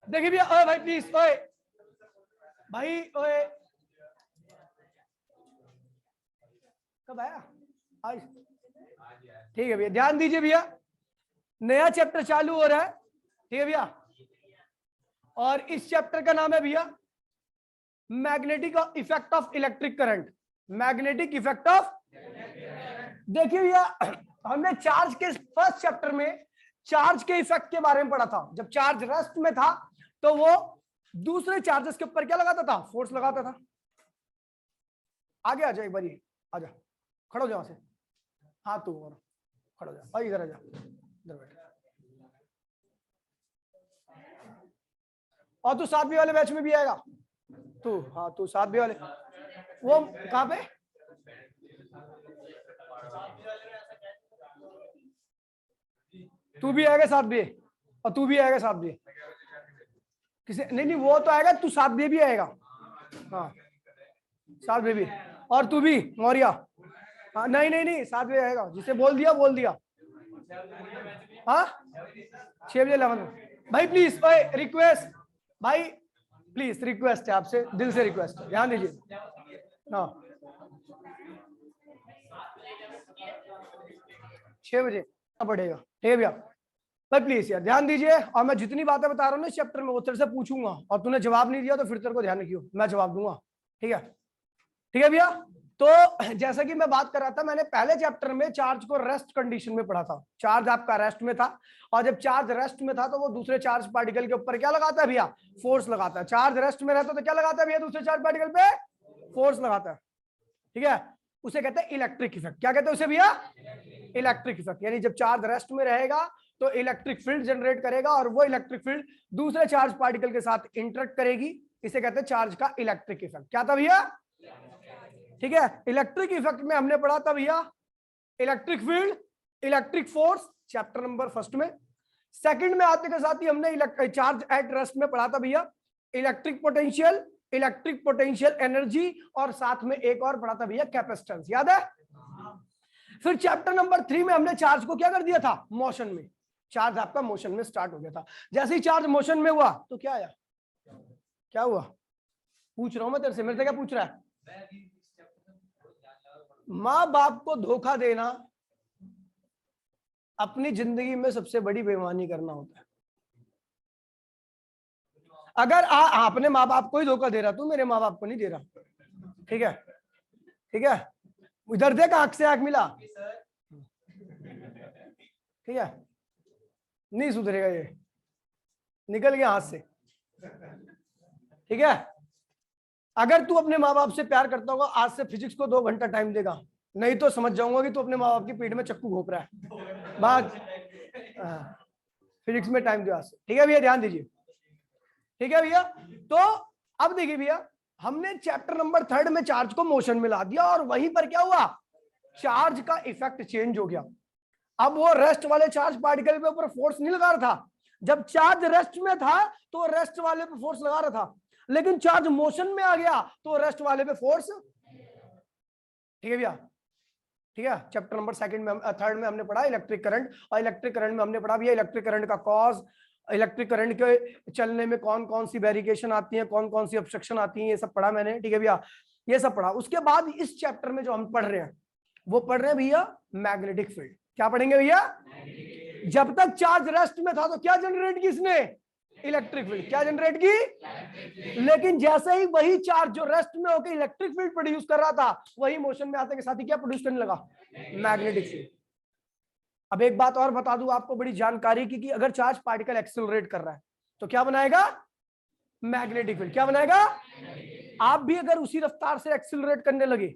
देखिए भैया, ओए भाई प्लीज, ओए भाई, ओए कब आया आज? ठीक है भैया, ध्यान दीजिए भैया, नया चैप्टर चालू हो रहा है, ठीक है भैया। और इस चैप्टर का नाम है भैया magnetic effect of electric current. Magnetic effect of, देखिए भैया, हमने चार्ज के फर्स्ट चैप्टर में चार्ज के इफेक्ट के बारे में पढ़ा था। जब चार्ज रेस्ट में था तो वो दूसरे चार्जेस के ऊपर क्या लगाता था? फोर्स लगाता था। आगे आ जा, एक बार ये आ जा, खड़ो हो जा से, हाँ तू और खड़ो जा भाई, इधर आ जा, इधर बैठ। और तू 7वीं वाले बैच में भी आएगा तू? हाँ तू 7वीं वाले, वो कहाँ पे? तू भी आएगा 7वीं, और तू भी आएगा 7वीं। किसे नहीं नहीं, वो तो आएगा, तू 7वीं भी आएगा। हाँ 7वीं भी, और तू भी मौर्या। हाँ नहीं नहीं नहीं, 7वीं आएगा, जिसे बोल दिया बोल दिया। हाँ 6 बजे 11 भाई प्लीज, भाई रिक्वेस्ट, भाई प्लीज रिक्वेस्ट है आपसे, दिल से रिक्वेस्ट है, ध्यान दीजिए। हाँ 6 बजे पड़ेगा, ठीक है भैया। भाई प्लीज यार ध्यान दीजिए, और मैं जितनी बातें बता रहा हूँ ना इस चैप्टर में वो तेरे से पूछूंगा, और तूने जवाब नहीं दिया तो फिर तेरे को ध्यान रखियो, मैं जवाब दूंगा, ठीक है? ठीक है भैया। तो जैसा कि मैं बात कर रहा था, मैंने पहले चैप्टर में चार्ज को रेस्ट कंडीशन में पढ़ा था। चार्ज आपका रेस्ट में था, और जब चार्ज रेस्ट में था तो वो दूसरे चार्ज पार्टिकल के ऊपर क्या लगाता है भैया? फोर्स लगाता है। चार्ज रेस्ट में रहता है तो क्या लगाता है भैया? दूसरे चार्ज पार्टिकल पे फोर्स लगाता है, ठीक है? उसे कहते हैं इलेक्ट्रिक इफेक्ट। क्या कहते हैं उसे भैया? Electric effect. यानी जब चार्ज रेस्ट में रहेगा तो इलेक्ट्रिक फील्ड जनरेट करेगा, और वो इलेक्ट्रिक फील्ड दूसरे चार्ज पार्टिकल के साथ इंटरेक्ट करेगी। इसे कहते हैं चार्ज का इलेक्ट्रिक इफेक्ट। क्या था भैया? ठीक है। इलेक्ट्रिक इफेक्ट में हमने पढ़ा था भैया electric field, electric force, chapter number first में। सेकंड में आते के साथ ही हमने चार्ज एट रेस्ट में पढ़ा था भैया electric potential, electric potential energy, और साथ में एक और पढ़ा था भैया कैपेसिटेंस। याद है? फिर चैप्टर नंबर 3 में हमने चार्ज को क्या कर दिया था? मोशन में। चार्ज आपका मोशन में स्टार्ट हो गया था। जैसे ही चार्ज मोशन में हुआ तो क्या आया? क्या हुआ? पूछ रहा हूं मैं तेरे से, मेरे से क्या पूछ रहा है? माँ बाप को धोखा देना अपनी जिंदगी में सबसे बड़ी बेईमानी करना होता है। अगर अपने माँ बाप को ही धोखा दे रहा, तू मेरे माँ बाप को नहीं दे रहा, ठीक है? ठीक है, इधर देख, आंख से आंख मिला, ठीक है? नहीं सुधरेगा ये, निकल गया हाथ से, ठीक है? अगर तू अपने माँ बाप से प्यार करता होगा, आज से फिजिक्स को 2 घंटा टाइम देगा, नहीं तो समझ जाऊंगा कि तू अपने माँ बाप की पीठ में चक्कू घोंप रहा है। बात फिजिक्स में टाइम दो आज से, ठीक है भैया? ध्यान दीजिए, ठीक है भैया? तो अब देखिए भैया, हमने चैप्टर नंबर 3 में चार्ज को मोशन में ला दिया, और वहीं पर क्या हुआ? चार्ज का इफेक्ट चेंज हो गया। अब वो रेस्ट वाले चार्ज पार्टिकल पे ऊपर फोर्स नहीं लगा रहा था। जब चार्ज रेस्ट में था तो रेस्ट वाले पे फोर्स लगा रहा था, लेकिन चार्ज मोशन में आ गया तो रेस्ट वाले पे फोर्स, ठीक है भैया? ठीक है। चैप्टर नंबर 3 में हमने पढ़ा इलेक्ट्रिक करंट, और इलेक्ट्रिक करंट में हमने पढ़ा भैया इलेक्ट्रिक करंट का कॉज, इलेक्ट्रिक करंट के चलने में कौन कौन सी वेरिएशन आती है, कौन कौन सी ऑब्स्ट्रक्शन आती है, ये सब पढ़ा मैंने, ठीक है भैया? ये सब पढ़ा। उसके बाद इस चैप्टर में जो हम पढ़ रहे हैं वो पढ़ रहे हैं भैया मैग्नेटिक फील्ड। क्या पढ़ेंगे भैया? जब तक चार्ज रेस्ट में था तो क्या जनरेट की इसने? Electric field. क्या जनरेट की? लेकिन जैसे ही वही चार्ज जो रेस्ट में होकर इलेक्ट्रिक फील्ड प्रोड्यूस कर रहा था, वही मोशन में आते के साथ ही क्या प्रोड्यूस करने लगा? Magnetic field. अब एक बात और बता दूं आपको, बड़ी जानकारी की, कि अगर चार्ज पार्टिकल एक्सेलरेट कर रहा है तो क्या बनाएगा? Magnetic field. क्या बनाएगा? आप भी अगर उसी रफ्तार से एक्सेलरेट करने लगे,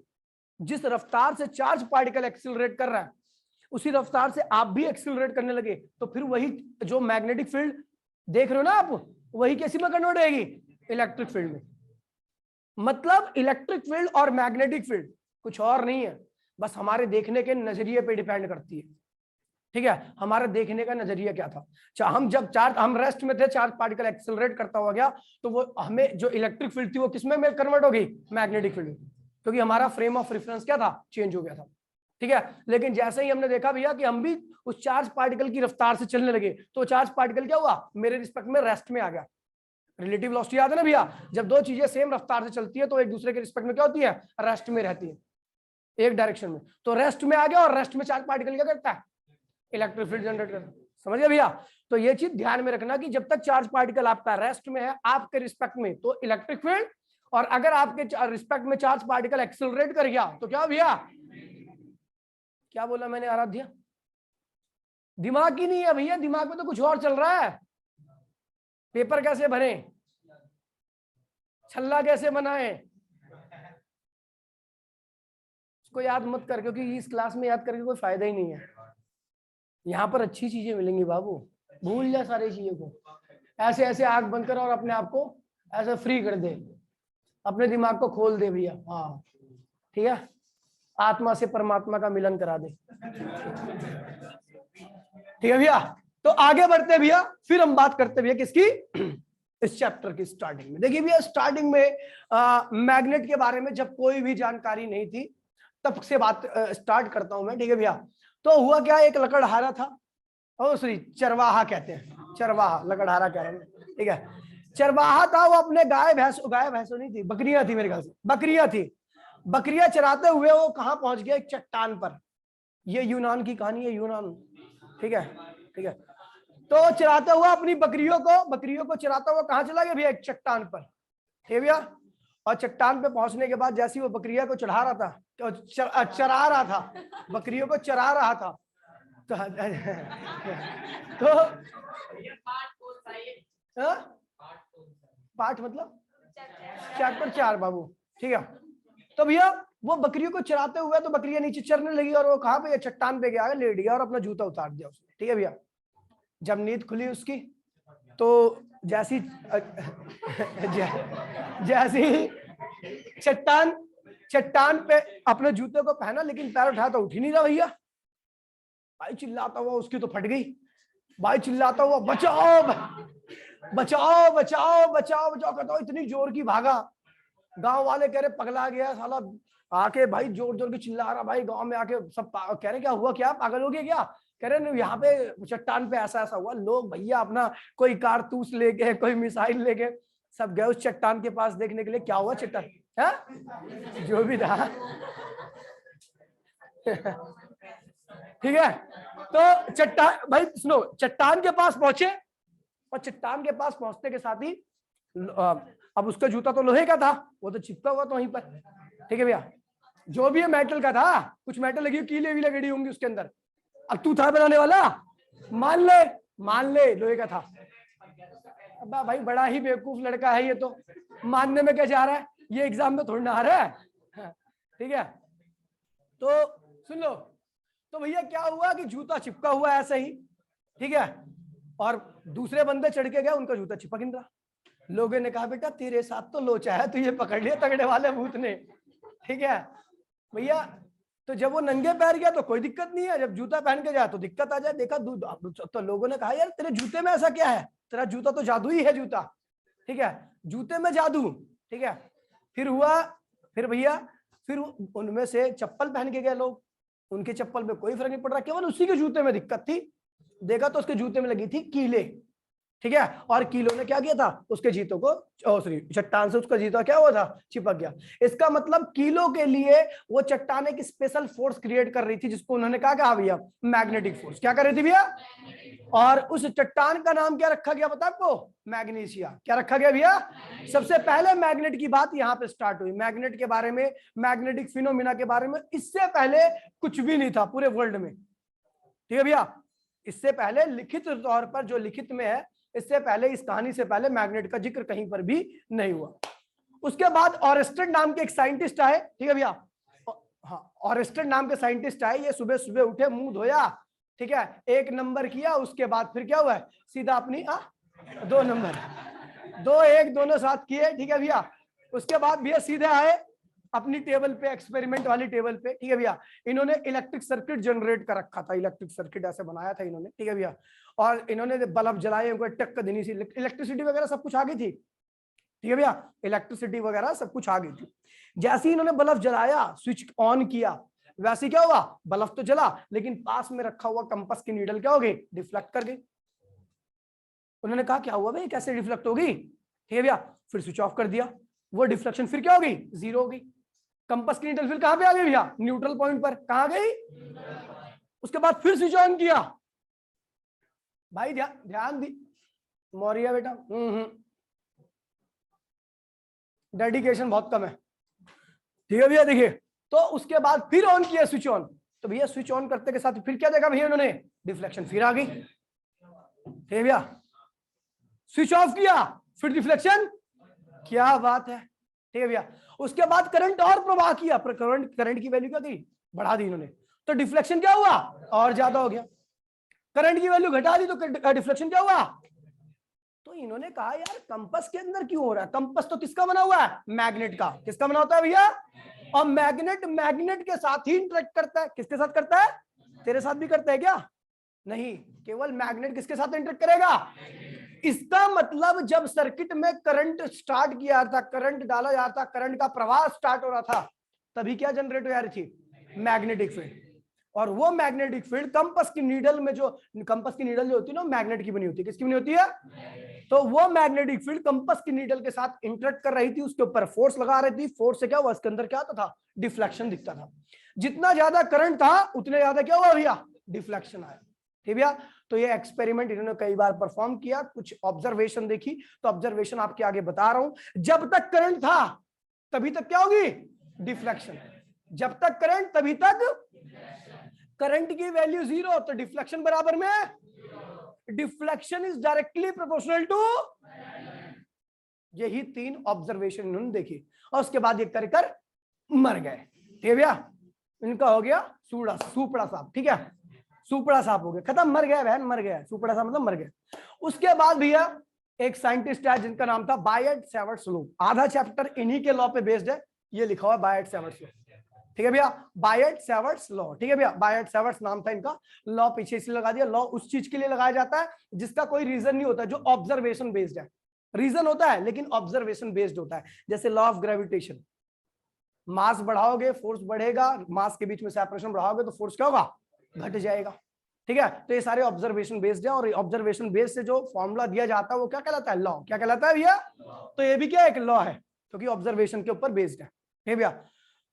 जिस रफ्तार से चार्ज पार्टिकल एक्सेलरेट कर रहा है, उसी रफ्तार से आप भी एक्सेलरेट करने लगे, तो फिर वही जो मैग्नेटिक फील्ड देख रहे हो ना आप, वही कैसी में कन्वर्ट होगी? इलेक्ट्रिक फील्ड में। मतलब इलेक्ट्रिक फील्ड और मैग्नेटिक फील्ड कुछ और नहीं है, बस हमारे देखने के नजरिए पे डिपेंड करती है, ठीक है? हमारा देखने का नजरिया क्या था। हम जब हम रेस्ट में थे, चार्ज पार्टिकल एक्सेलरेट करता हुआ गया, तो वो हमें जो इलेक्ट्रिक फील्ड थी वो किसमें कन्वर्ट हो गई? मैग्नेटिक फील्ड में, क्योंकि हमारा फ्रेम ऑफ रेफरेंस क्या था? चेंज हो गया था, ठीक है? लेकिन जैसे ही हमने देखा भैया कि हम भी उस चार्ज पार्टिकल की रफ्तार से चलने लगे, तो चार्ज पार्टिकल क्या हुआ? मेरे रिस्पेक्ट में रेस्ट में आ गया, रिलेटिव वेलोसिटी याद है ना भैया, जब दो चीजें सेम रफ्तार से चलती है तो एक दूसरे के रिस्पेक्ट में क्या होती है, रेस्ट में रहती है, एक डायरेक्शन में। तो रेस्ट में आ गया और रेस्ट में चार्ज पार्टिकल क्या करता है, इलेक्ट्रिक फील्ड जनरेट करता है। समझ गए भैया? तो ये चीज ध्यान में रखना कि जब तक चार्ज पार्टिकल आपका रेस्ट में है आपके रिस्पेक्ट में तो इलेक्ट्रिक फील्ड, और अगर आपके रिस्पेक्ट में चार्ज पार्टिकल एक्सेलरेट कर गया तो क्या भैया, क्या बोला मैंने आराध्या, दिमाग ही नहीं है भैया, दिमाग में तो कुछ और चल रहा है। पेपर कैसे भरे, छल्ला कैसे बनाए, इसको याद मत कर, क्योंकि इस क्लास में याद करके कोई फायदा ही नहीं है। यहाँ पर अच्छी चीजें मिलेंगी बाबू, भूल जा सारी चीजों को, ऐसे ऐसे आंख बंद कर और अपने आप को ऐसे फ्री कर दे, अपने दिमाग को खोल दे भैया। हाँ ठीक है, आत्मा से परमात्मा का मिलन करा दे। ठीक है भैया, तो आगे बढ़ते भैया, फिर हम बात करते भैया किसकी, इस चैप्टर की स्टार्टिंग में। देखिए भैया, स्टार्टिंग में मैग्नेट के बारे में जब कोई भी जानकारी नहीं थी तब से बात स्टार्ट करता हूं मैं। ठीक है भैया, तो हुआ क्या, एक लकड़हारा था, ओ सॉरी चरवाहा कहते हैं, चरवाहा, लकड़हारा कह रहे हैं। ठीक है, चरवाहा था, वो अपने गाय भैंसों नहीं थी, बकरियां थी मेरे ख्याल से, बकरियां थी, बकरियां चराते हुए वो कहां पहुंच गया, एक चट्टान पर। ये यूनान की कहानी है, यूनान। ठीक है, ठीक है, तो चराता हुआ अपनी बकरियों को चराता हुआ कहां चला गया भैया, एक चट्टान पर। ठीक है भैया, और चट्टान पे पहुंचने के बाद जैसे वो बकरिया को चढ़ा रहा था, चरा रहा था, बकरियों को चरा रहा था, तो पाठ मतलब चैप्टर 4 बाबू। ठीक है, तो भैया वो बकरियों को चराते हुए तो बकरियां नीचे चरने लगी और वो कहां पे, चट्टान पे गया, लेट गया और अपना जूता उतार दिया उसने। ठीक है भैया, जब नींद खुली उसकी तो जैसी जैसी चट्टान पे अपने जूते को पहना, लेकिन पैर उठाया तो उठ ही नहीं रहा भैया। भाई चिल्लाता हुआ, उसकी तो फट गई, भाई चिल्लाता हुआ बचाओ बचाओ बचाओ बचाओ बचाओ करता, इतनी जोर की भागा, गांव वाले कह रहे पगला गया साला, आके भाई जोर जोर की चिल्ला रहा, भाई गांव में आके सब कह रहे क्या हुआ, क्या पागल हो गया क्या, कह रहे यहाँ पे चट्टान पे ऐसा ऐसा हुआ। लोग भैया अपना कोई कारतूस लेके, कोई मिसाइल लेके सब गए उस चट्टान के पास देखने के लिए, क्या हुआ चट्टान है जो भी था। ठीक है, तो चट्टान, भाई सुनो, चट्टान के पास पहुंचे और चट्टान के पास पहुंचने के साथ ही अब उसका जूता तो लोहे का था, वो तो चिपका हुआ तो वहीं पर। ठीक है भैया, जो भी है मेटल का था, कुछ मेटल लगी, कीले वीले गड़ी होंगी उसके अंदर। अब तू था बनाने वाला, मान ले लोहे का था। अब भाई बड़ा ही बेवकूफ लड़का है ये, तो मानने में क्या जा रहा है, ये एग्जाम में थोड़ी ना आ रहा है। ठीक है, तो सुन लो, तो भैया क्या हुआ कि जूता चिपका हुआ ऐसे ही। ठीक है, और दूसरे बंदे चढ़ के गए, उनका जूता चिपक नहीं रहा। लोगों ने कहा बेटा तेरे साथ तो लोचा है, तू ये पकड़ लिया तगड़े वाले भूत ने। ठीक है भैया, तो जब वो नंगे पैर गया तो कोई दिक्कत नहीं है, जब जूता पहन के जाए तो दिक्कत आ जाए। देखा तो लोगों ने कहा यार तेरे जूते में ऐसा क्या है, तेरा जूता तो जादू ही है जूता। ठीक है, जूते में जादू। ठीक है, फिर हुआ, फिर भैया फिर उनमें से चप्पल पहन के गए लोग, उनके चप्पल में कोई फर्क नहीं पड़ रहा, केवल उसी के जूते में दिक्कत थी। देखा तो उसके जूते में लगी थी कीले। ठीक है, और कीलों ने क्या किया था, उसके जीतों को, सॉरी चट्टान से उसका जीता क्या हुआ था, चिपक गया। इसका मतलब कीलों के लिए वो चट्टान एक स्पेशल फोर्स क्रिएट कर रही थी, जिसको उन्होंने कहा भैया मैग्नेटिक फोर्स। क्या कर रही थी भैया, और उस चट्टान का नाम क्या रखा गया पता आपको, मैग्नीशिया। क्या रखा गया भैया, सबसे पहले मैग्नेट की बात यहाँ पे स्टार्ट हुई। मैग्नेट के बारे में, मैग्नेटिक फिनोमिना के बारे में इससे पहले कुछ भी नहीं था पूरे वर्ल्ड में। ठीक है भैया, इससे पहले लिखित तौर पर जो लिखित में है, इससे पहले इस कहानी से पहले मैग्नेट का जिक्र कहीं पर भी नहीं हुआ। उसके बाद ऑरेस्टेड नाम के एक साइंटिस्ट आए। ठीक है भैया, हाँ ऑरेस्टेड नाम के साइंटिस्ट आए, ये सुबह सुबह उठे, मुंह धोया, ठीक है, 1 नंबर किया, उसके बाद फिर क्या हुआ, सीधा अपनी 2 नंबर, 2 1 दोनों साथ किए। ठीक है भैया, उसके बाद भैया सीधे आए अपनी टेबल पे, एक्सपेरिमेंट वाली टेबल पे। ठीक है भैया, इन्होंने इलेक्ट्रिक सर्किट जनरेट कर रखा था, इलेक्ट्रिक सर्किट ऐसे बनाया था इन्होंने। ठीक है भैया, और इन्होंने बल्ब जलाए, उनको टक्क देनी सी, इलेक्ट्रिसिटी वगैरह सब कुछ आ गई थी। ठीक है भैया, इलेक्ट्रिसिटी वगैरह सब कुछ आ गई थी। जैसे ही इन्होंने बल्ब जलाया, स्विच ऑन किया, वैसे क्या हुआ, बल्ब तो जला, लेकिन पास में रखा हुआ कंपास की नीडल क्या हो गई, डिफ्लेक्ट कर गई। उन्होंने कहा क्या हुआ भाई, कैसे डिफ्लेक्ट होगी, ठीक है भैया। फिर स्विच ऑफ कर दिया, वो डिफ्लेक्शन फिर क्या हो गई, जीरो हो गई। कंपास की नीडल फिर कहां पे आ गई भैया, न्यूट्रल पॉइंट पर। कहां गई, उसके बाद फिर स्विच ऑन किया। भाई ध्यान दी मौर्य बेटा, डेडिकेशन बहुत कम है, ठीक है भैया। देखिए तो उसके बाद फिर ऑन किया स्विच ऑन, तो भैया स्विच ऑन करते के साथ फिर क्या देखा भैया उन्होंने, डिफ्लेक्शन फिर आ गई, ठीक है भैया। स्विच ऑफ किया, फिर डिफ्लेक्शन, क्या बात है, ठीक है भैया। उसके बाद करंट और प्रवाह किया, करंट की वैल्यू क्या थी, बढ़ा दी इन्होंने, तो डिफ्लेक्शन क्या हुआ, और ज्यादा हो गया। करंट की वैल्यू घटा दी तो डिफ्लेक्शन क्या हुआ। तो इन्होंने कहा यार कंपास के अंदर क्यों हो रहा है, कंपास तो किसका बना हुआ है, मैग्नेट का। किसका बना होता है भैया, और मैग्नेट के साथ ही इंटरेक्ट करता है। किसके साथ करता है, तेरे साथ भी करता है क्या, नहीं, केवल मैग्नेट किसके साथ इंटरेक्ट करेगा। इसका मतलब जब सर्किट में करंट स्टार्ट किया था, करंट डाला जा रहा था, करंट का प्रवाह स्टार्ट हो रहा था, तभी क्या जनरेट हो जा रही थी, मैग्नेटिक फील्ड। और वो मैग्नेटिक फील्ड कंपास की नीडल में, जो कंपास की नीडल जो होती है ना, मैग्नेट की बनी होती है। किसकी बनी होती है, तो वो मैग्नेटिक फील्ड कंपास की नीडल के साथ इंटरेक्ट कर रही थी, उसके ऊपर फोर्स लगा रही थी। फोर्स से क्या हुआ, इसके अंदर क्या होता था, डिफ्लेक्शन दिखता था। जितना ज्यादा करंट था उतने ज्यादा क्या हुआ भैया, डिफ्लेक्शन आया, ठीक भैया। तो ये एक्सपेरिमेंट इन्होंने कई बार परफॉर्म किया, कुछ ऑब्जर्वेशन देखी, तो ऑब्जर्वेशन आपके आगे बता रहा हूं। जब तक करंट था तभी तक क्या होगी, डिफ्लेक्शन। जब तक करंट तभी तक, करंट की वैल्यू जीरो तो डिफ्लेक्शन बराबर में, deflection is directly proportional to. यही 3 ऑब्जर्वेशन इन्होंने देखी, और उसके बाद ये कर मर गए, ठीक है भैया। इनका हो गया सुपड़ा साहब, ठीक है, सुपड़ा साहब हो गया, खत्म, मर गया बहन, मर गया, सुपड़ा साहब मतलब मर गया। उसके बाद भैया एक साइंटिस्ट है जिनका नाम था बायट-सैवर्ट्स लॉ। आधा चैप्टर इन्हीं के लॉ पे बेस्ड है, ये लिखा हुआ बायट-सैवर्ट्स लॉ, ठीक है भैया। बायट-सैवर्ट्स लॉ, ठीक है भैया, बायट-सैवर्ट्स नाम था इनका। लॉ पीछे इसलिए लगा दिया, लॉ उस चीज के लिए लगाया जाता है जिसका कोई रीजन नहीं होता, जो ऑब्जर्वेशन बेस्ड है। रीजन होता है लेकिन ऑब्जर्वेशन बेस्ड होता है। जैसे लॉ ऑफ ग्रेविटेशन, मास बढ़ाओगे फोर्स बढ़ेगा, मास के बीच में सेपरेशन बढ़ाओगे तो फोर्स क्या होगा, घट जाएगा, ठीक है। तो ये सारे ऑब्जर्वेशन बेस्ड है, और ऑब्जर्वेशन बेस्ड से जो फॉर्मूला दिया जाता है वो क्या कहलाता है, लॉ। क्या कहलाता है भैया, तो ये भी क्या एक लॉ है, क्योंकि ऑब्जर्वेशन के ऊपर बेस्ड है, ठीक भैया।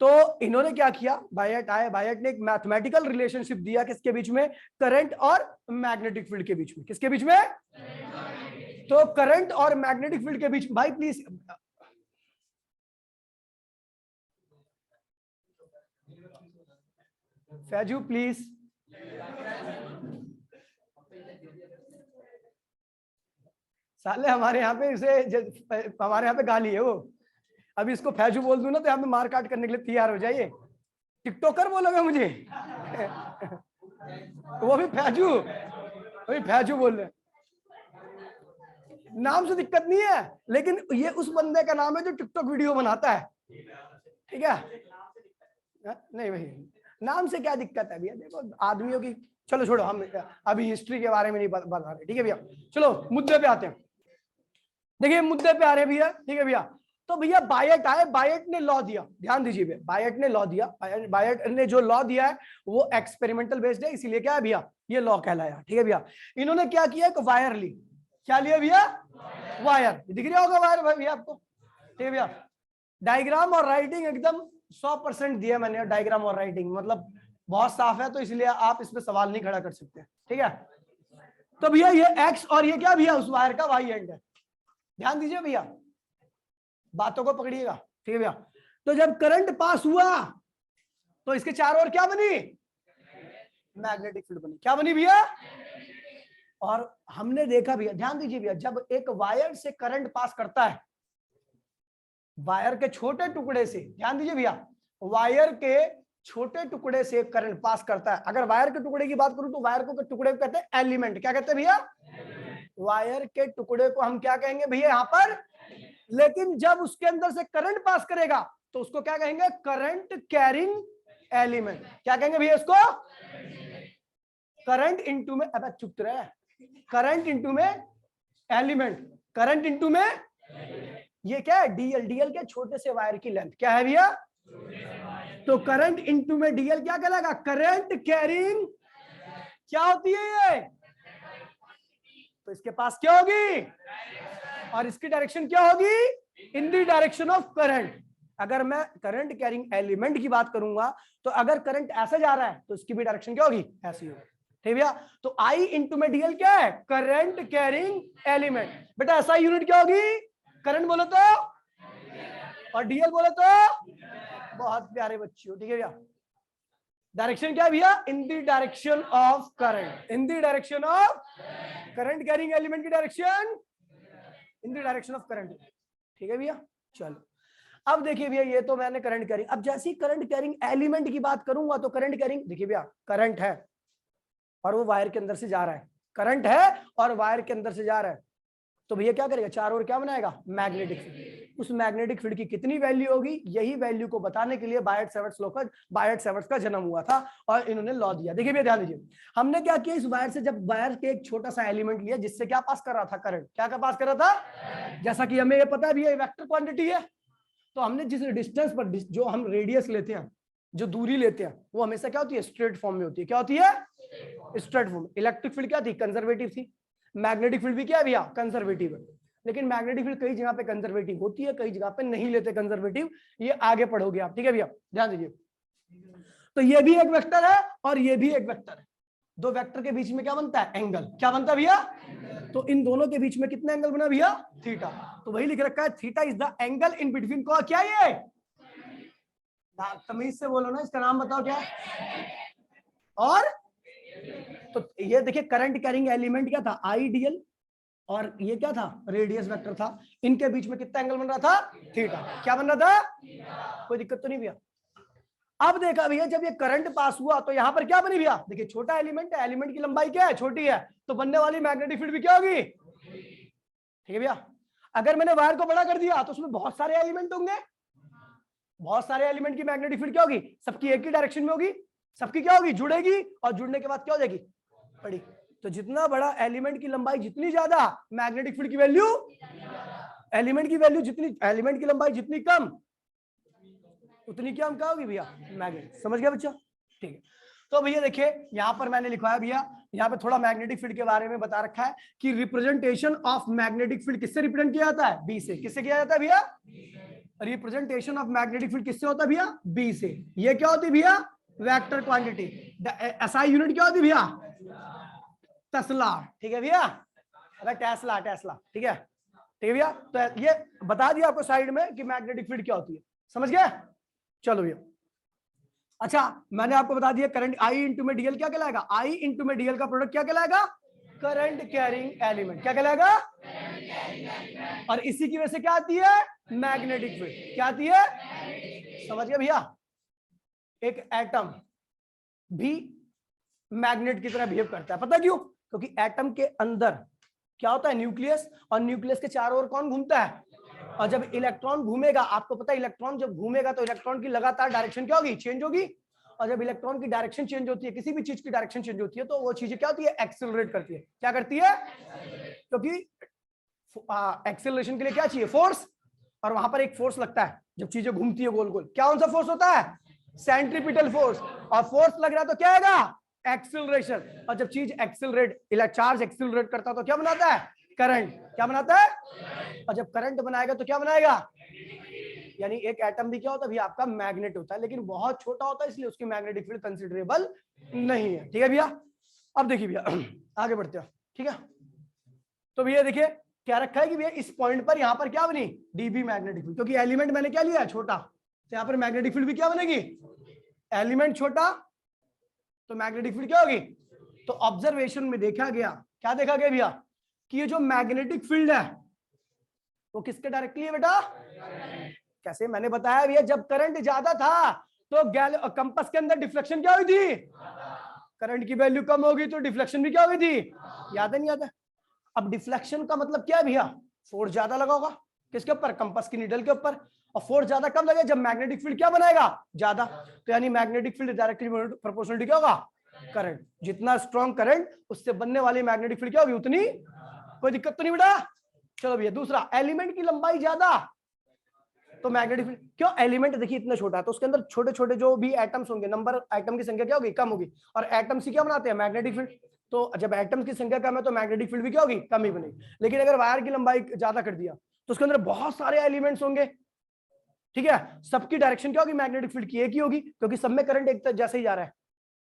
तो इन्होंने क्या किया, बायट आए, बायट ने एक मैथमेटिकल रिलेशनशिप दिया किसके बीच में, करंट और मैग्नेटिक फील्ड के बीच में। किसके बीच में, तो करंट और मैग्नेटिक फील्ड के बीच। भाई प्लीज फैजू प्लीज, साले हमारे यहाँ पे हमारे यहाँ पे गाली है वो। अभी इसको फैजू बोल दूं ना तो यहाँ पे मार काट करने के लिए तैयार हो जाइए। टिकटॉकर बोलोगे मुझे वो भी फैजू बोल रहे। नाम से दिक्कत नहीं है, लेकिन ये उस बंदे का नाम है जो टिकटॉक वीडियो बनाता है, ठीक है। नहीं भाई नाम से क्या दिक्कत है भैया, देखो आदमियों की। चलो छोड़ो, हम अभी हिस्ट्री के बारे में नहीं बता रहे, ठीक है भैया। चलो मुद्दे पे आते हैं, देखिए मुद्दे पे आ रहे हैं भैया, ठीक है भैया। तो भैया बायट आए, बायट ने लॉ दिया, ध्यान दीजिए भैया, बायट ने लॉ दिया। बायट ने जो लॉ दिया है वो एक्सपेरिमेंटल बेस्ड है, इसीलिए क्या है भैया, ये लॉ कहलाया, ठीक है भैया। इन्होंने क्या किया, एक वायर ली, क्या लिया भैया, वायर, दिख रहा होगा वायर भैया आपको, ठीक है भैया। डायग्राम और राइटिंग एकदम 100% दिया मैंने, डायग्राम और राइटिंग मतलब बहुत साफ है, तो इसलिए आप इसमें सवाल नहीं खड़ा कर सकते, ठीक है। तो भैया ये एक्स और ये क्या भैया, उस वायर का वाई एंड है। ध्यान दीजिए भैया, बातों को पकड़िएगा, ठीक है भैया। तो जब करंट पास हुआ तो इसके चारों ओर क्या बनी, मैग्नेटिक फील्ड बनी। क्या बनी भैया, और हमने देखा भैया, ध्यान दीजिए भैया, जब एक वायर से करंट पास करता है, वायर के छोटे टुकड़े से, ध्यान दीजिए भैया, वायर के छोटे टुकड़े से करंट पास करता है। अगर वायर के टुकड़े की बात करूं तो वायर को टुकड़े को कहते हैं एलिमेंट। क्या कहते हैं भैया, वायर के टुकड़े को हम क्या कहेंगे भैया यहाँ पर। लेकिन जब उसके अंदर से करंट पास करेगा तो उसको क्या कहेंगे, करंट कैरिंग एलिमेंट। क्या कहेंगे भैया इसको, करंट इनटू में, अब चुप रहे, करंट इनटू में एलिमेंट, करंट इनटू में ये क्या है, डीएल। डीएल क्या, छोटे से वायर की लेंथ क्या है भैया, तो करंट इनटू में डीएल क्या कहलाएगा, करंट कैरिंग। क्या होती है ये, तो इसके पास क्या होगी, और इसकी डायरेक्शन क्या होगी, इन द डायरेक्शन ऑफ करंट। अगर मैं करंट कैरिंग एलिमेंट की बात करूंगा तो अगर करंट ऐसे जा रहा है तो इसकी भी डायरेक्शन क्या होगी, ऐसी होगी। ठीक भैया, तो आई इंटू में डीएल क्या है, करंट कैरिंग एलिमेंट। बेटा ऐसा यूनिट क्या होगी, करंट बोले तो और डीएल बोले तो। बहुत प्यारे बच्चों, ठीक है भैया। डायरेक्शन क्या है भैया, in the direction of current, in the direction of current carrying element की direction in the direction of current. ठीक है भैया, चलो अब देखिए भैया, ये तो मैंने करंट कैरिंग। अब जैसी करंट कैरिंग एलिमेंट की बात करूंगा तो करंट कैरिंग, देखिए भैया करंट है और वो वायर के अंदर से जा रहा है, करंट है और वायर के अंदर से जा रहा है, तो भैया क्या करेगा, चारों ओर क्या बनाएगा, मैग्नेटिक फील्ड। उस मैग्नेटिक फील्ड की कितनी वैल्यू होगी, यही वैल्यू को बताने के लिए बायट-सैवर्ट्स का जन्म हुआ था और इन्होंने लॉ दिया। देखिए भैया ध्यान दीजिए, हमने क्या किया, इस वायर से जब वायर के एक छोटा सा एलिमेंट लिया जिससे क्या पास कर रहा था, करंट। क्या पास कर रहा था, जैसा कि हमें ये पता है भैया वेक्टर क्वांटिटी है, तो हमने जिस डिस्टेंस पर जो हम रेडियस लेते हैं, जो दूरी लेते हैं, वो हमेशा क्या होती है, स्ट्रेट फॉर्म में होती है। क्या होती है, स्ट्रेट फॉर्म। इलेक्ट्रिक फील्ड क्या थी, कंजर्वेटिव थी। मैग्नेटिक फील्ड भी क्या है भैया, कंजर्वेटिव है। लेकिन मैग्नेटिक फील्ड कई जगह पे कंजर्वेटिव होती है, कई जगह पे नहीं लेते कंजर्वेटिव, ये आगे पढ़ोगे आप। ठीक है भैया, ध्यान दीजिए। तो ये भी एक वेक्टर है और ये भी एक वेक्टर है। दो वेक्टर के बीच में क्या बनता है, एंगल। क्या बनता है भैया, तो इन दोनों के बीच में कितना एंगल बना भैया, थीटा। तो वही लिख रखा है, theta is the angle in between. को क्या ये, तमीज से बोलो ना, इसका नाम बताओ क्या। और तो ये देखिए करंट कैरिंग एलिमेंट क्या था, आईडियल, और ये क्या था, रेडियस वेक्टर था। इनके बीच में कितना एंगल बन रहा था, थीटा। क्या बन रहा था, कोई दिक्कत तो नहीं भैया। अब देखा भैया, जब ये करंट पास हुआ तो यहां पर क्या बनी भैया, देखिए छोटा एलिमेंट है, एलिमेंट की लंबाई क्या है, छोटी है, तो बनने वाली मैग्नेटिक फील्ड भी क्या होगी, ठीक है भैया। अगर मैंने वायर को बड़ा कर दिया तो उसमें बहुत सारे एलिमेंट होंगे, बहुत सारे एलिमेंट की मैग्नेटिक फील्ड क्या होगी, सबकी एक ही डायरेक्शन में होगी, सबकी क्या होगी, जुड़ेगी, और जुड़ने के बाद क्या हो जाएगी, बड़ी। तो जितना बड़ा एलिमेंट की लंबाई जितनी ज्यादा, मैग्नेटिक फील्ड की वैल्यू, एलिमेंट की वैल्यू जितनी, एलिमेंट की लंबाई जितनी कम, उतनी क्या क्या होगी भैया, मैग्नेटिक। समझ गया बच्चा, ठीक है। तो भैया देखिए यहां पर मैंने लिखवाया भैया, यहाँ पे थोड़ा मैग्नेटिक फील्ड के बारे में बता रखा है कि रिप्रेजेंटेशन ऑफ मैग्नेटिक फील्ड किससे रिप्रेजेंट किया जाता है, बी से। किससे किया जाता है भैया, रिप्रेजेंटेशन ऑफ मैग्नेटिक फील्ड किससे होता है भैया, बी से। ये क्या होती है भैया, वेक्टर क्वांटिटी। एसआई यूनिट क्या होती है भैया, टेस्ला। ठीक है भैया, अरे टेस्ला टेस्ला, ठीक है, ठीक है भैया। तो ये बता दिया आपको साइड में कि मैग्नेटिक फील्ड क्या होती है, समझ गए। चलो भैया, अच्छा मैंने आपको बता दिया करंट आई इंटू में डीएल क्या कहलाएगा, आई इंटू में डीएल का प्रोडक्ट क्या कहलाएगा, करंट कैरिंग एलिमेंट। क्या कहलाएगा, और इसी की वजह से क्या आती है, मैग्नेटिक फील्ड। क्या आती है, समझ गए भैया। एक एटम भी मैग्नेट की तरह बिहेव करता है, पता क्यों, क्योंकि एटम के अंदर क्या होता है, न्यूक्लियस, और न्यूक्लियस के चारों ओर कौन घूमता है, और जब इलेक्ट्रॉन घूमेगा, आपको पता है इलेक्ट्रॉन जब घूमेगा तो इलेक्ट्रॉन की लगातार डायरेक्शन क्या होगी, चेंज होगी। और जब इलेक्ट्रॉन की डायरेक्शन चेंज होती है, किसी भी चीज की डायरेक्शन चेंज होती है, तो वो चीजें क्या होती है, एक्सेलरेट करती है। क्या करती है, क्योंकि एक्सेलरेशन के लिए क्या चाहिए, फोर्स, और वहां पर एक फोर्स लगता है जब चीजें घूमती है गोल गोल। क्या कौन सा फोर्स होता है, सेंट्रीपिटल फोर्स। और फोर्स लग रहा है तो क्या आएगा, एक्सेलरेशन। और जब चीज एक्सेलरेट, चार्ज एक्सेलरेट करता है तो क्या बनाता है, करंट। क्या बनाता है, और जब करंट बनाएगा तो क्या बनाएगा, यानी एक एटम भी क्या होता है भैया, आपका मैग्नेट होता है, लेकिन बहुत छोटा होता है, इसलिए उसकी मैग्नेटिक फील्ड कंसिडरेबल नहीं है। ठीक है भैया, अब देखिए भैया आगे बढ़ते हैं, ठीक है। तो भैया देखिए क्या रखा है कि भैया इस पॉइंट पर यहां पर क्या बनी, डीबी मैग्नेटिक फील्ड, क्योंकि एलिमेंट मैंने क्या लिया है, छोटा, तो यहां पर मैग्नेटिक फील्ड भी क्या बनेगी, एलिमेंट छोटा तो मैग्नेटिक फील्ड क्या होगी। तो ऑब्जर्वेशन में देखा गया, क्या देखा गया भैया, कि ये जो मैग्नेटिक फील्ड है वो किसके डायरेक्टली है बेटा, कैसे, मैंने बताया भैया जब करंट ज्यादा था तो कंपास के अंदर डिफ्लेक्शन क्या हुई थी, करंट की वैल्यू कम होगी तो डिफ्लेक्शन भी क्या हुई थी, याद है नहीं याद है। अब डिफ्लेक्शन का मतलब क्या है भैया, फोर्स ज्यादा लगा होगा किसके ऊपर, कंपास की नीडल के ऊपर, और फोर्स ज्यादा कब लगे, जब मैग्नेटिक फील्ड क्या बनाएगा, ज्यादा। तो यानी मैग्नेटिक फील्ड डायरेक्टली प्रोपोर्शनल क्या होगा, करंट। जितना स्ट्रॉन्ग करंट उससे बनने वाली मैग्नेटिक फील्ड क्या होगी उतनी। कोई दिक्कत तो नहीं बेटा। चलो भैया दूसरा, एलिमेंट की लंबाई ज्यादा तो मैग्नेटिक फील्ड, क्यों, एलिमेंट देखिए इतना छोटा है तो उसके अंदर छोटे छोटे जो भी एटम्स होंगे, नंबर एटम की संख्या क्या होगी, कम होगी, और एटम्स ही क्या बनाते हैं, मैग्नेटिक फील्ड। तो जब एटम्स की संख्या कम है तो मैग्नेटिक फील्ड भी क्या होगी, कम ही बनेगी। लेकिन अगर वायर की लंबाई ज्यादा कर दिया तो उसके अंदर बहुत सारे एलिमेंट्स होंगे, ठीक है, सबकी डायरेक्शन क्या होगी, मैग्नेटिक फील्ड की एक ही होगी, क्योंकि सब में करंट एक जैसे ही जा रहा है,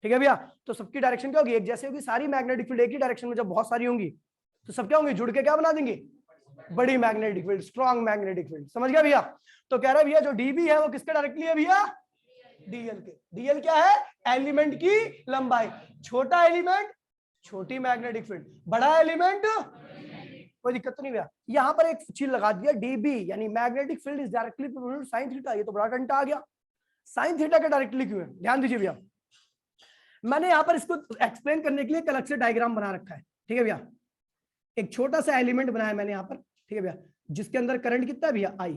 ठीक है भैया। तो सबकी डायरेक्शन क्या होगी, एक जैसे होगी, सारी मैग्नेटिक फील्ड एक ही डायरेक्शन में जब बहुत सारी होंगी तो सब क्या होंगी, जुड़ के क्या बना देंगे, बड़ी magnetic field, strong magnetic field. समझ गया भैया। तो कह रहा है भैया जो डीबी है वो किसके डायरेक्टली है भैया, डीएल के। डीएल क्या है, एलिमेंट की लंबाई। छोटा एलिमेंट छोटी मैग्नेटिक फील्ड, बड़ा एलिमेंट कोई दिक्कत तो नहीं भैया। यहां पर एक चीज लगा दिया, डीबी यानी magnetic field is directly proportional to sine theta. ये तो बड़ा टंटा आ गया, साइन थीटा के डायरेक्टली क्यों है, ध्यान दीजिए भैया। मैंने यहां पर इसको एक्सप्लेन करने के लिए एक अलग से डायग्राम बना रखा है, ठीक है भैया। एक छोटा सा एलिमेंट बनाया मैंने यहां पर, ठीक है भैया, जिसके अंदर करंट कितना है भैया, आई।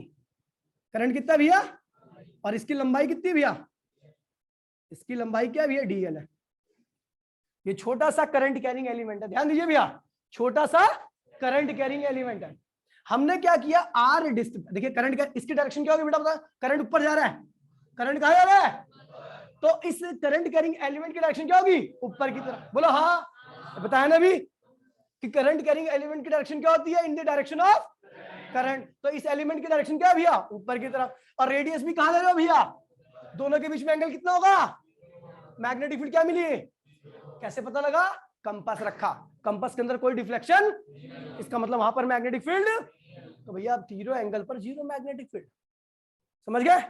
करंट कितना है भैया, और इसकी लंबाई कितनी है भैया, इसकी लंबाई क्या है भैया, डीएल है। ये छोटा सा करंट कैरिंग एलिमेंट है, ध्यान दीजिए भैया, छोटा सा करंट कैरिंग एलिमेंट है। हमने क्या किया, आर डिस्टेंस, देखिए करंट का इसकी डायरेक्शन क्या होगी बेटा, बता, करंट ऊपर जा रहा है, करंट कहां जा रहा है, तो इस करंट कैरिंग एलिमेंट की डायरेक्शन क्या होगी, ऊपर की तरफ। बोलो हाँ, बताया ना भी कि करंट कैरिंग एलिमेंट की डायरेक्शन क्या होती है, इन द डायरेक्शन ऑफ करंट। तो इस एलिमेंट की डायरेक्शन क्या है भैया, ऊपर की तरफ। और रेडियस भी कहां ले रहे हो भैया, दोनों के बीच में एंगल कितना होगा, मैग्नेटिक फील्ड क्या मिली, कैसे पता लगा, कंपास रखा, कंपास के अंदर कोई डिफ्लेक्शन, इसका मतलब वहां पर मैग्नेटिक फील्ड। तो भैया जीरो एंगल पर जीरो मैग्नेटिक फील्ड, समझ गए।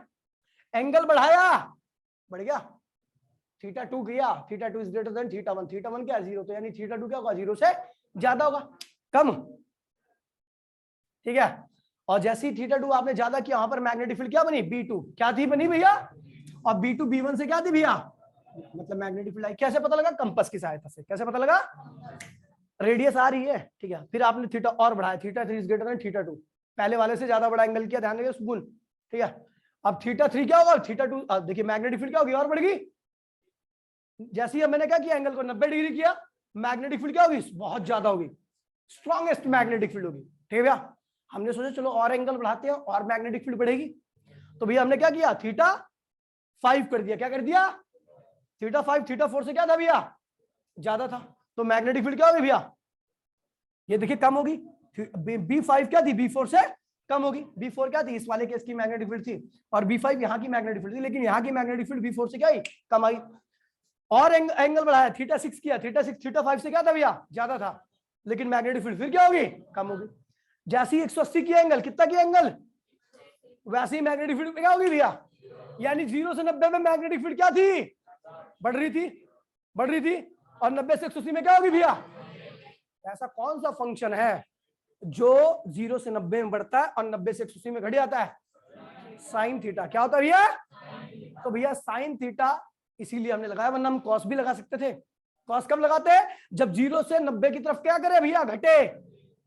एंगल बढ़ाया, बढ़ गया, थीटा 2 किया, theta 2 is greater than theta 1, theta 1 क्या है, जीरो, तो यानी थीटा 2 क्या होगा, जीरो से ज्यादा होगा, कम, ठीक है। और जैसे ही थीटा 2 आपने ज्यादा किया, वहां पर मैग्नेटिक फील्ड क्या बनी, B2 क्या थी बनी भैया, और B2 B1 से क्या थी भैया, मतलब मैग्नेटिक फील्ड आई। कैसे पता लगा, कंपास की सहायता से। कैसे पता लगा, रेडियस आ रही है, ठीक है। फिर आपने थीटा और बढ़ाया, theta 3 is greater than theta 2, पहले वाले से ज्यादा बड़ा एंगल किया, ध्यान देंगे गुण, ठीक है। अब थीटा 3 क्या होगा, थीटा 2, देखिए मैग्नेटिक फील्ड क्या होगी, और बढ़ेगी। जैसे ही मैंने क्या किया, एंगल को 90 डिग्री किया, मैग्नेटिक फील्ड क्या होगी, बहुत ज्यादा होगी, स्ट्रॉन्गेस्ट मैग्नेटिक फील्ड होगी, ठीक है भैया। हमने सोचा चलो और एंगल बढ़ाते हैं और मैग्नेटिक फील्ड बढ़ेगी। तो भैया हमने क्या किया, थीटा 5 कर दिया, क्या कर दिया, थीटा 5, थीटा 4 से क्या था भैया, ज्यादा था, तो मैग्नेटिक फील्ड क्या होगी भैया, ये देखिए कम होगी। B5 क्या थी, B4 से कम होगी। B4 क्या थी, इस वाले केस की मैग्नेटिक फील्ड थी, और B5 यहाँ की मैग्नेटिक फील्ड थी, लेकिन यहाँ की मैग्नेटिक फील्ड B4 से क्या आई, कम आई। और एंगल बढ़ाया, थीटा 6 किया, थीटा 6 थीटा 5 से क्या था भैया, ज्यादा था, लेकिन मैग्नेटिक फील्ड फिर क्या होगी, कम होगी। जैसे ही 180 की एंगल, कितना की एंगल, वैसे ही मैग्नेटिक फील्ड क्या होगी भैया, यानी 0 से 90 में मैग्नेटिक फील्ड क्या थी, बढ़ रही थी, बढ़ रही थी, और 90 से 180 में क्या होगी भैया। ऐसा कौन सा फंक्शन है जो 0 से 90 में बढ़ता है और 90 से 180 में घट जाता है, साइन थीटा। क्या होता है भैया, तो भैया साइन थीटा इसीलिए हमने लगाया, वरना हम कॉस भी लगा सकते थे। कॉस कब लगाते हैं, जब 0 से 90 की तरफ क्या करे भैया, घटे,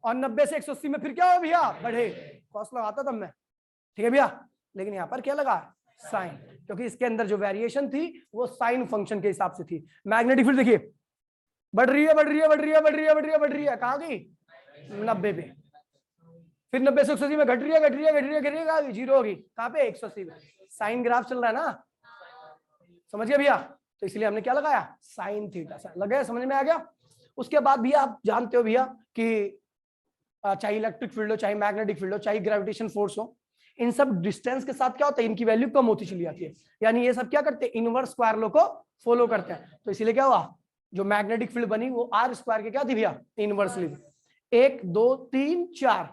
और 90 से 180 में फिर क्या हो भैया, बढ़े, कॉस लगाता तब मैं, ठीक है भैया। लेकिन यहाँ पर क्या लगा, साइन, क्योंकि इसके अंदर जो वेरिएशन थी वो साइन फंक्शन के हिसाब से थी। मैग्नेटिक फील्ड देखिए बढ़ रही है, बढ़ रही है, बढ़ रही है, बढ़ रही है, बढ़ रही है, बढ़ रही है, कहाँ गई, 90 पे, फिर 90 से 180 में घट रही है, घट रही है, घट रही है, घट रही है, कहाँ गई, जीरो होगी, कहाँ पे, 180 में। साइन ग्राफ चल रहा है ना, समझ गया भैया। तो इसलिए हमने क्या लगाया, साइन थीटा, लग गया, समझ में आ गया। उसके बाद भैया आप जानते हो भैया कि चाहे इलेक्ट्रिक फील्ड हो, चाहे मैग्नेटिक फील्ड हो, चाहे ग्रेविटेशन फोर्स हो, इन सब डिस्टेंस के साथ क्या होता है, इनकी वैल्यू कम होती चली जाती है, यानी ये सब क्या करते हैं, इनवर्स स्क्वायर लॉ को फॉलो करते हैं। तो इसीलिए क्या हुआ, जो मैग्नेटिक फील्ड बनी वो आर स्क्वायर के क्या थी भैया, इनवर्सली। 1 2 3 4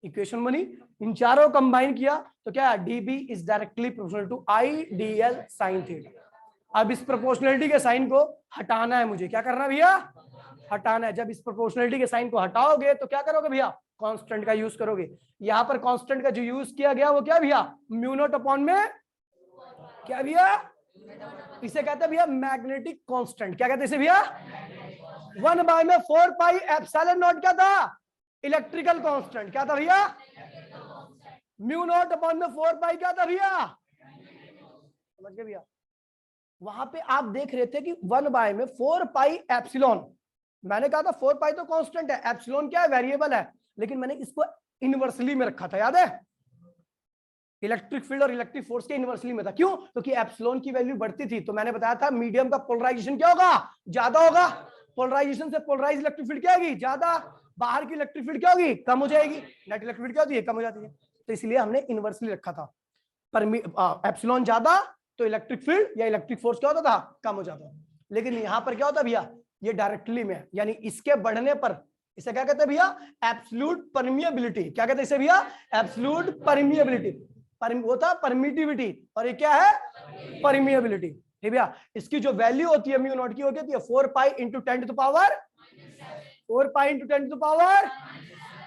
इक्वेशन बनी, इन चारों कंबाइन किया तो क्या, dB is directly proportional to I D L sine theta. अब इस प्रोपोर्शनलिटी के साइन को हटाना है मुझे, क्या करना है भैया, हटाना है। जब इस प्रोपोर्शनलिटी के साइन को हटाओगे तो क्या करोगे भैया, कांस्टेंट का यूज करोगे। यहां पर कांस्टेंट का जो यूज किया गया वो क्या भैया, म्यू नॉट अपॉन में क्या भैया, इसे कहते हैं भैया मैग्नेटिक कांस्टेंट। क्या कहते हैं इसे भैया, 1/4 पाई एप्सिलॉन नॉट क्या था, इलेक्ट्रिकल कांस्टेंट। क्या था भैया, म्यू नॉट अपॉन में 4 पाई क्या था भैया, समझ गए भैया। वहां पे आप देख रहे थे कि 1/4 पाई एप्सिलॉन, मैंने कहा था 4 पाई तो कांस्टेंट है, एप्सिलॉन क्या है, वेरिएबल है, लेकिन मैंने इसको इनवर्सली में रखा था, याद है, इलेक्ट्रिक फील्ड और इलेक्ट्रिक फोर्स के इनवर्सली में था। क्यों, क्योंकि एप्सिलॉन की वैल्यू बढ़ती थी, तो मैंने बताया था मीडियम का पोलराइजेशन क्या होगा, ज्यादा होगा, पोलराइजेशन से पोलराइज इलेक्ट्रिक फील्ड क्या होगी, ज्यादा, बाहर की इलेक्ट्रिक फील्ड क्या होगी, कम हो जाएगी, नेट इलेक्ट्रिक फील्ड क्या होती है, कम हो जाती है। तो इसलिए हमने इनवर्सली रखा था, एप्सिलॉन ज्यादा तो इलेक्ट्रिक फील्ड या इलेक्ट्रिक फोर्स क्या होता था, कम हो जाता। लेकिन यहां पर क्या होता है भैया, ये डायरेक्टली में, यानी इसके बढ़ने पर इसे क्या कहते हैं भैया, एब्सोल्यूट परमिएबिलिटी। क्या कहते हैं इसे भैया, एब्सोल्यूट परमिएबिलिटी। वो था परमिटिविटी और ये क्या है, परमिएबिलिटी। ठीक भैया, इसकी जो वैल्यू होती है म्यू नॉट की होती है 4 pi into 10 to the power 4 pi into 10 to the power,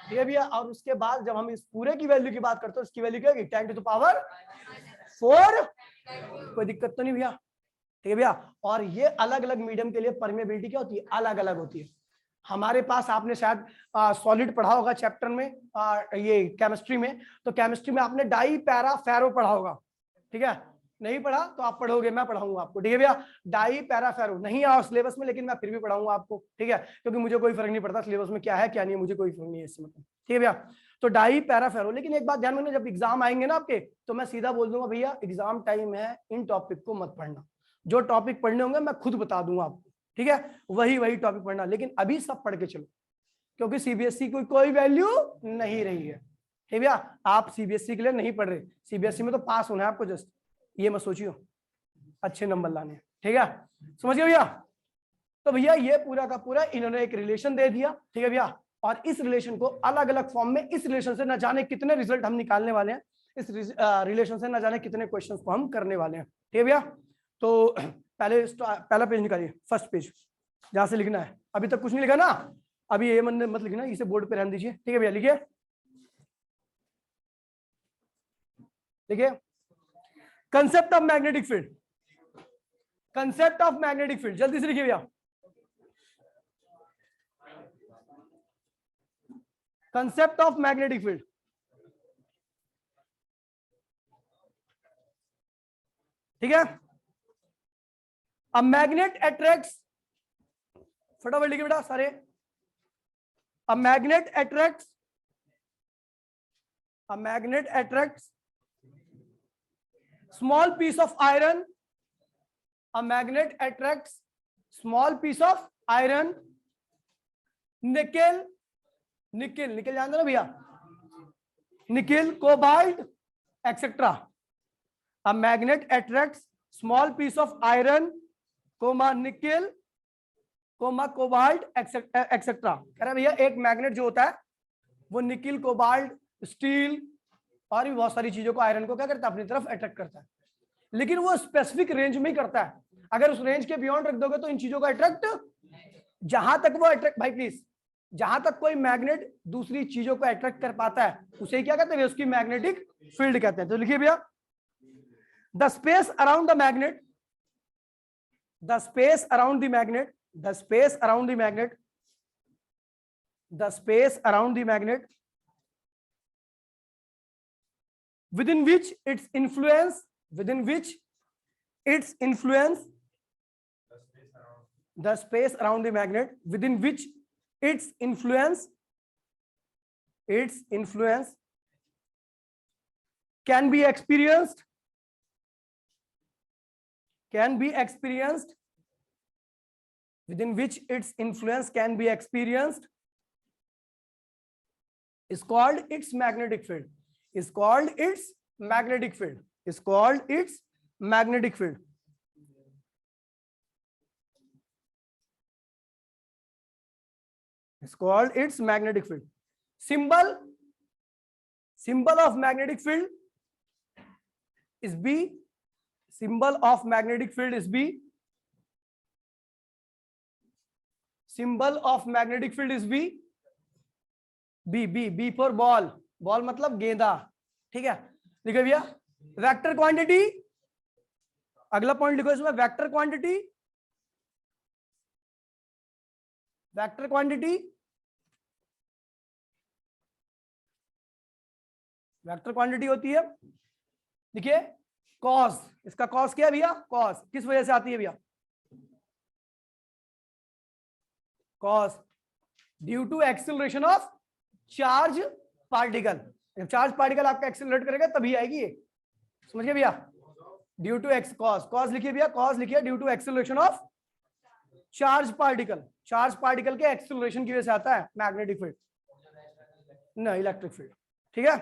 ठीक है भैया। और उसके बाद जब हम इस पूरे की वैल्यू की बात करते हैं, उसकी वैल्यू क्या होगी, 10 टू द पावर 4। कोई दिक्कत तो नहीं भैया, ठीक है भैया। और ये अलग अलग मीडियम के लिए परमेबिलिटी क्या होती है, अलग अलग होती है। हमारे पास आपने शायद सॉलिड पढ़ा होगा चैप्टर में, ये केमिस्ट्री में, तो केमिस्ट्री में आपने डाई पैरा फेरो पढ़ा होगा, ठीक है। नहीं पढ़ा तो आप पढ़ोगे, मैं पढ़ाऊंगा आपको, ठीक है भैया। डाई पैरा फेरो नहीं आओ सिलेबस में, लेकिन मैं फिर भी पढ़ाऊंगा आपको, ठीक है, क्योंकि मुझे कोई फर्क नहीं पड़ता सिलेबस में क्या है क्या नहीं है, मुझे कोई फर्क नहीं है इससे मतलब, ठीक है भैया। तो डाई पैरा फेरो, लेकिन एक बात ध्यान में, जब एग्जाम आएंगे ना आपके, तो मैं सीधा बोल दूंगा भैया एग्जाम टाइम है, इन टॉपिक को मत पढ़ना, जो टॉपिक पढ़ने होंगे मैं खुद बता दूंगा आपको, ठीक है, वही टॉपिक पढ़ना। लेकिन अभी सब पढ़ के चलो, क्योंकि सीबीएसई की कोई वैल्यू नहीं रही है, ठीक भैया। आप सीबीएसई के लिए नहीं पढ़ रहे, सीबीएसई में तो पास होना है आपको, जस्ट ये मत सोचियो अच्छे नंबर लाने, ठीक है, समझ गए भैया। तो भैया ये पूरा का पूरा इन्होंने एक रिलेशन दे दिया, ठीक है भैया। और इस रिलेशन को अलग अलग फॉर्म में, इस रिलेशन से न जाने कितने रिजल्ट हम निकालने वाले हैं, इस रिलेशन से न जाने कितने क्वेश्चंस को हम करने वाले हैं, ठीक है भैया। तो पहला पेज निकालिए, फर्स्ट पेज, जहां से लिखना है। अभी तक कुछ नहीं लिखा ना, अभी ये मत लिखना, इसे बोर्ड पे रहने दीजिए, ठीक है भैया। लिखिए लिखिए, concept of magnetic field, concept of magnetic field, जल्दी से लिखिए भैया। कंसेप्ट ऑफ मैग्नेटिक फील्ड, ठीक है। अ मैग्नेट अट्रैक्ट्स, फटाफट लिखिए बेटा सारे। A magnet attracts, a magnet attracts small piece of iron, a magnet attracts small piece of iron, nickel, nickel nickel जानते ना भैया, nickel, cobalt etcetera. a magnet attracts small piece of iron, comma nickel, comma cobalt etcetera. कह रहा भैया एक magnet जो होता है वो निकिल, कोबाल्ट, स्टील और भी बहुत सारी चीजों को, आयरन को क्या करता है, अपनी तरफ अट्रैक्ट करता है। लेकिन वो स्पेसिफिक रेंज में ही करता है, अगर उस रेंज के बियॉन्ड रख दोगे तो इन चीजों को अट्रैक्ट, जहां तक वो अट्रैक्ट, भाई प्लीज, जहां तक कोई मैग्नेट दूसरी चीजों को अट्रैक्ट कर पाता है उसे क्या कहते हैं, उसकी मैग्नेटिक फील्ड कहते हैं। तो लिखिए भैया, the space around the magnet, the space around the magnet, the space around the magnet, the space around the magnet within which its influence, within which its influence, the space around the magnet within which its influence can be experienced, can be experienced, within which its influence can be experienced, is called its magnetic field, is called its magnetic field, is called its magnetic field. It's called its magnetic field. Symbol, symbol of magnetic field is B. Symbol of magnetic field is B. Symbol of magnetic field is B. B, B, B for ball. Ball मतलब गेंदा, ठीक है। लिखो भैया vector quantity, अगला point लिखो इसमें, vector quantity, vector quantity, vector quantity होती है, देखिए कॉस, इसका कॉस क्या है भैया, कॉस किस वजह से आती है भैया, cause due to acceleration of charge particle. जब चार्ज पार्टिकल आपका एक्सेलरेट करेगा तभी आएगी ये, समझिए भैया, due to x cause, cause लिखिए भैया, कॉस लिखिए due to acceleration of charge particle, charge particle के एक्सेलरेशन की वजह से आता है मैग्नेटिक फील्ड, नहीं इलेक्ट्रिक फील्ड। ठीक है,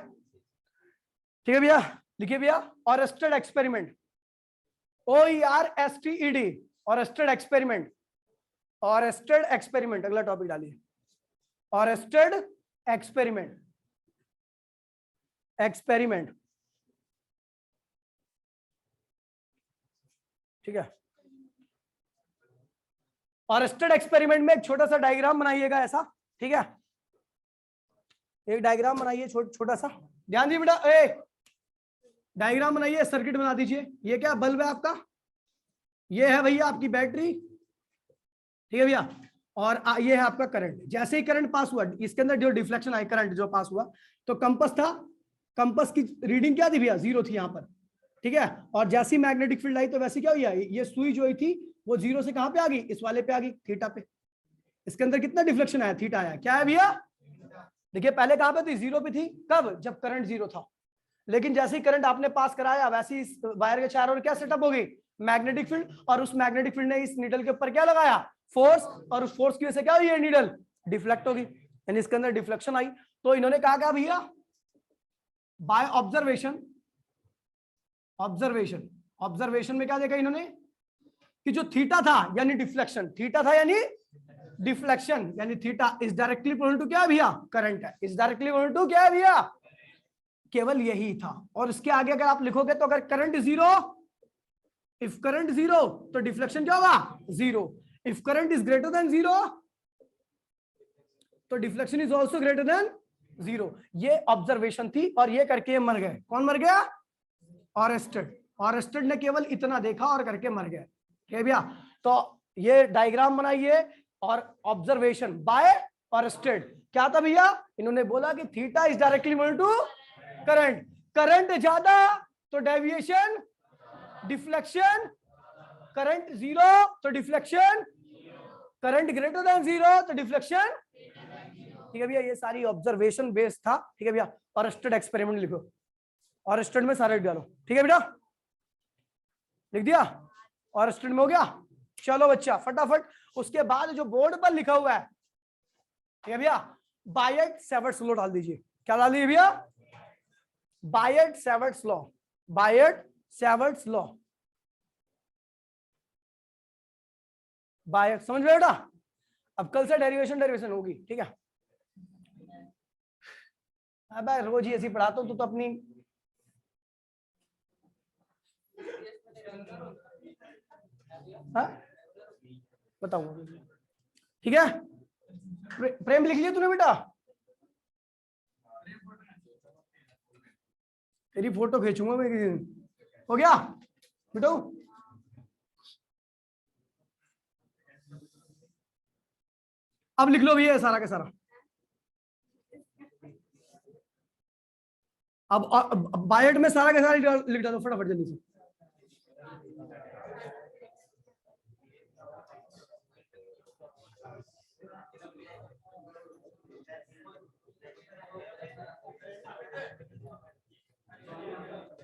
ठीक है भैया, लिखिए भैया। Oersted experiment, OERSTED, Oersted experiment, Oersted experiment, अगला टॉपिक डालिए। ऑरेस्टेड एक्सपेरिमेंट, एक्सपेरिमेंट, ठीक है। ऑरेस्टेड एक्सपेरिमेंट में एक छोटा सा डायग्राम बनाइएगा ऐसा, ठीक है, एक डायग्राम बनाइए छोटा सा, ध्यान दीजिए बेटा, डायग्राम बनाइए, सर्किट बना दीजिए। ये क्या बल्ब है आपका, ये है भैया आपकी बैटरी, ठीक है भैया, और ये है आपका करंट। जैसे ही करंट पास हुआ, इसके अंदर जो डिफ्लेक्शन आई, करंट जो पास हुआ, तो कंपास था, कंपास की रीडिंग क्या थी भैया, 0 थी यहाँ पर, ठीक है। और जैसी मैग्नेटिक फील्ड आई तो वैसे क्या हुआ, ये सुई जो थी वो 0 से कहां पे आ गई, इस वाले पे आ गई, थीटा पे। इसके अंदर कितना डिफ्लेक्शन आया, थीटा आया। क्या है भैया, देखिए पहले कहां पे थी, 0 पे थी, कब, जब करंट 0 था। लेकिन जैसे ही करंट आपने पास कराया, वैसे ही वायर के चारों ओर क्या सेटअप हो गई, मैग्नेटिक फील्ड, और उस मैग्नेटिक फील्ड ने इस नीडल के ऊपर क्या लगाया, फोर्स, और उस फोर्स की वजह से क्या हुई, ये नीडल डिफ्लेक्ट होगी, यानी इसके अंदर डिफ्लेक्शन आई। तो इन्होंने कहा क्या भैया, बाय ऑब्जर्वेशन, ऑब्जर्वेशन, ऑब्जर्वेशन में क्या देखा इन्होंने कि जो थीटा था यानी डिफ्लेक्शन, थीटा था यानी डिफ्लेक्शन, यानी theta is directly proportional to क्या है भैया, करंट है, इज डायरेक्टली प्रोपोर्शनल टू क्या है भैया, केवल यही था। और इसके आगे अगर आप लिखोगे तो अगर करंट 0, इफ करंट 0 तो डिफ्लेक्शन क्या होगा, 0, if current is greater than 0 तो deflection is also greater than 0। ये ऑब्जर्वेशन थी, और ये करके ये मर गए। कौन मर गया, ऑरेस्टेड। ऑरेस्टेड ने केवल इतना देखा और करके मर गए, ठीक है भैया। तो ये डायग्राम बनाइए, और ऑब्जर्वेशन बाय ऑरेस्टेड क्या था भैया, इन्होंने बोला कि theta is directly equal to current, current ज्यादा तो डेविएशन, डिफ्लेक्शन, करंट 0 तो डिफ्लेक्शन, करंट ग्रेटर देन 0 तो डिफ्लेक्शन, ठीक है भैया। ये सारी ऑब्जर्वेशन बेस्ड था, ठीक है भैया। ऑरेस्टेड एक्सपेरिमेंट लिखो, ऑरेस्टेड में सारे डालो, ठीक है बेटा, लिख दिया, ऑरेस्टेड में हो गया। चलो बच्चा फटाफट, उसके बाद जो बोर्ड पर लिखा हुआ है, ठीक है भैया, बायट सेवर्ट्स लॉ डाल दीजिए। क्या डाल दीजिए भैया, बायट सेवर्ट्स लॉ, बायट सेवर्ट्स लॉ, बायट, समझ में बेटा। अब कल से डेरिवेशन होगी, ठीक है। अब रोज ही ऐसी पढ़ाता हूं, तो अपनी बताऊंगा, ठीक है। प्रेम लिख लिया तूने बेटा, तेरी फोटो खींचूंगा मैं किसी दिन, हो गया बेटो। अब लिख लो भैया सारा का सारा। अब बायट में सारा का सारा लिख डालो फटाफट जल्दी से।